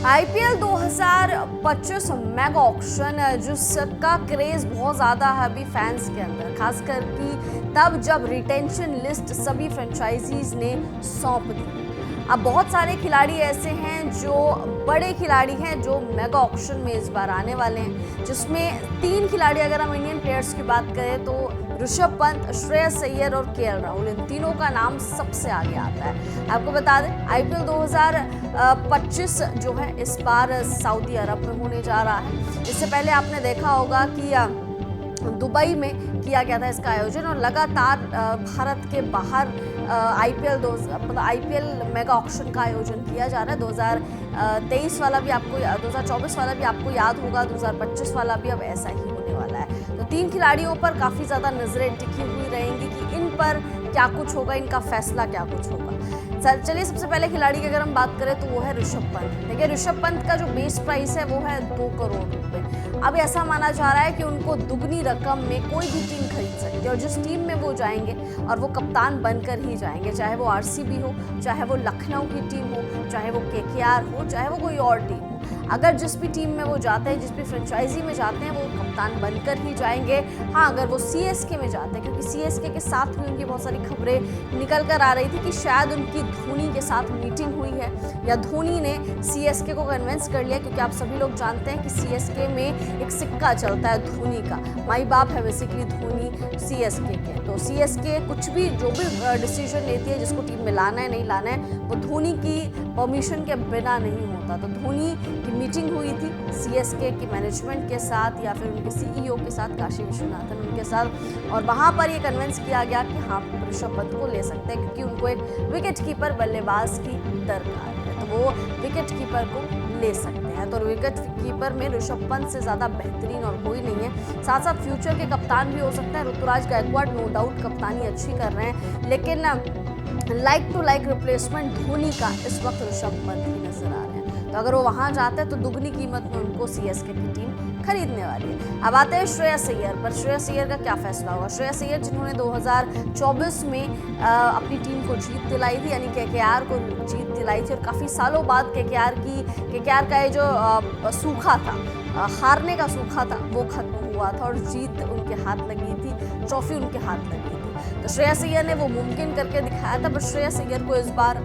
IPL 2025 mega auction जिसका craze बहुत ज़्यादा है अभी फैंस के अंदर, खासकर कि तब जब रिटेंशन लिस्ट सभी फ्रेंचाइजीज ने सौंप दी। अब बहुत सारे खिलाड़ी ऐसे हैं जो बड़े खिलाड़ी हैं जो मेगा ऑक्शन में इस बार आने वाले हैं, जिसमें 3 खिलाड़ी, अगर हम इंडियन प्लेयर्स की बात करें तो ऋषभ पंत, श्रेयस अय्यर और केएल राहुल, इन तीनों का नाम सबसे आगे आता है। आपको बता दें आईपीएल 2025 जो है इस बार सऊदी अरब में होने जा रहा है। इससे पहले आपने देखा होगा कि दुबई में किया गया था इसका आयोजन, और लगातार भारत के बाहर आईपीएल मेगा ऑक्शन का आयोजन किया जा रहा है। 2023 वाला भी आपको 2024 वाला भी आपको याद होगा, 2025 वाला भी अब ऐसा ही होने वाला है। तो 3 खिलाड़ियों पर काफ़ी ज़्यादा नजरें टिकी हुई रहेंगी कि इन पर क्या कुछ होगा, इनका फैसला क्या कुछ होगा। चलिए सबसे पहले खिलाड़ी की अगर हम बात करें तो वो है ऋषभ पंत। देखिए ऋषभ पंत का जो बेस प्राइस है वो है 2 करोड़ रुपए। अब ऐसा माना जा रहा है कि उनको दुगनी रकम में कोई भी टीम खरीद सकती है, और जिस टीम में वो जाएंगे और वो कप्तान बनकर ही जाएंगे, चाहे वो आरसीबी हो, चाहे वो लखनऊ की टीम हो, चाहे वो केकेआर हो, चाहे वो कोई और टीम हो, अगर जिस भी टीम में वो जाते हैं, जिस भी फ्रेंचाइजी में जाते हैं, वो कप्तान बनकर ही जाएंगे। हाँ, अगर वो सीएसके में जाते हैं, क्योंकि सीएसके के साथ भी उनकी बहुत सारी खबरें निकल कर आ रही थी कि शायद उनकी धोनी के साथ मीटिंग हुई है, या धोनी ने सीएसके को कन्विंस कर लिया, क्योंकि आप सभी लोग जानते हैं कि सीएसके में एक सिक्का चलता है धोनी का, माई बाप है बेसिकली धोनी सीएसके के। तो सीएसके कुछ भी जो भी डिसीजन लेती है, जिसको टीम में लाना है नहीं लाना है, वो धोनी की परमिशन के बिना नहीं होता। तो धोनी की मीटिंग हुई थी सीएसके की मैनेजमेंट के साथ, या फिर उनके सीईओ के साथ, काशी विश्वनाथन उनके साथ, और वहाँ पर ये कन्विंस किया गया कि हाँ ऋषभ पंत को ले सकते हैं, क्योंकि उनको एक विकेट कीपर बल्लेबाज की दरकार है, तो वो विकेट कीपर को ले सकते हैं। तो विकेट कीपर में ऋषभ पंत से ज़्यादा बेहतरीन और कोई नहीं है। साथ साथ फ्यूचर के कप्तान भी हो सकते हैं। ऋतुराज गायकवाड़ नो डाउट कप्तानी अच्छी कर रहे हैं, लेकिन like to like replacement Dhoni का इस वक्त ऋषभ पंत ही नजर आ रहे हैं। तो अगर वो वहां जाते हैं तो दुगनी कीमत में उनको सीएसके की टीम खरीदने वाली है। अब आते हैं श्रेयस अय्यर पर। श्रेयस अय्यर का क्या फैसला होगा? श्रेयस अय्यर जिन्होंने 2024 में अपनी टीम को जीत दिलाई थी, यानी केकेआर को जीत दिलाई थी, और काफ़ी सालों बाद केकेआर का ये जो सूखा था, हारने का सूखा था, वो खत्म हुआ था और जीत उनके हाथ लगी थी, ट्रॉफी उनके हाथ लगी थी। तो श्रेयस अय्यर ने वो मुमकिन करके दिखाया था, पर श्रेयस अय्यर को इस बार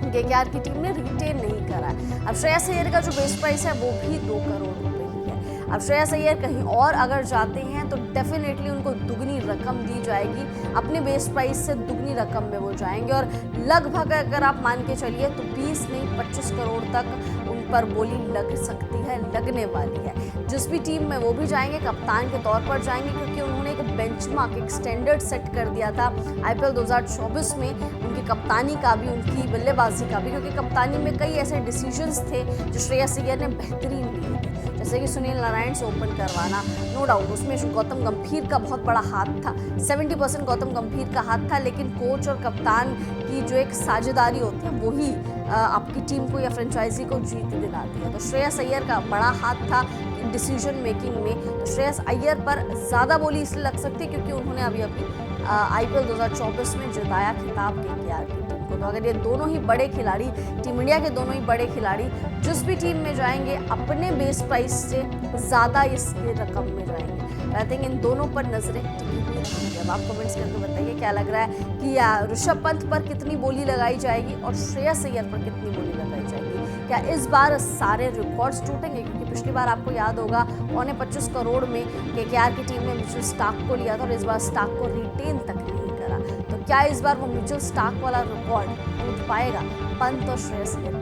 केकेआर की टीम ने रिटेन नहीं करा। अब श्रेयस अय्यर का जो बेस प्राइस है वो भी 2 करोड़ रुपए ही है। अब श्रेयस अय्यर कहीं और अगर जाते हैं तो डेफिनेटली उनको दुगनी रकम दी जाएगी, अपने बेस प्राइस से दुगनी रकम में वो जाएंगे, और लगभग अगर आप मान के चलिए तो 20 नहीं 25 करोड़ तक उन पर बोली लग सकती है, लगने वाली है। जिस भी टीम में वो भी जाएंगे कप्तान के तौर पर जाएंगे, क्योंकि उन्होंने एक बेंचमार्क, एक स्टैंडर्ड सेट कर दिया था आईपीएल 2024 में, उनकी कप्तानी का भी, उनकी बल्लेबाजी का भी, क्योंकि कप्तानी में कई ऐसे डिसीजंस थे जो श्रेयस अय्यर ने बेहतरीन लिए थे, जैसे कि सुनील नारायण से ओपन करवाना, नो डाउट उसमें गौतम गंभीर का बहुत बड़ा हाथ था, 70% गौतम गंभीर का हाथ था, लेकिन कोच और कप्तान की जो एक साझेदारी होती है वही आपकी टीम को या फ्रेंचाइजी को जीत दिलाती है। तो श्रेयस अय्यर का बड़ा हाथ था डिसीजन मेकिंग में। तो श्रेयस अय्यर पर ज़्यादा बोली इसलिए लग सकती है क्योंकि उन्होंने अभी आईपीएल 2024 में जिताया खिताब केकेआर की टीम को। तो अगर ये दोनों ही बड़े खिलाड़ी, टीम इंडिया के दोनों ही बड़े खिलाड़ी जिस भी टीम में जाएंगे अपने बेस प्राइस से ज़्यादा इसके रकम में जाएंगे, आई थिंक इन दोनों पर नजरें टिकी हुई रहेंगी। अब आप कमेंट्स करके बताइए क्या लग रहा है कि ऋषभ पंत पर कितनी बोली लगाई जाएगी और श्रेयस अय्यर पर कितनी बोली लगाई जाएगी। क्या इस बार सारे रिकॉर्ड्स टूटेंगे? क्योंकि पिछली बार आपको याद होगा 25 करोड़ में केकेआर की टीम ने मिचेल स्टार्क को लिया था, और इस बार स्टार्क को रिटेन तक नहीं करा। तो क्या इस बार वो मिचेल स्टार्क वाला रिकॉर्ड टूट पाएगा पंत और श्रेयस अय्यर?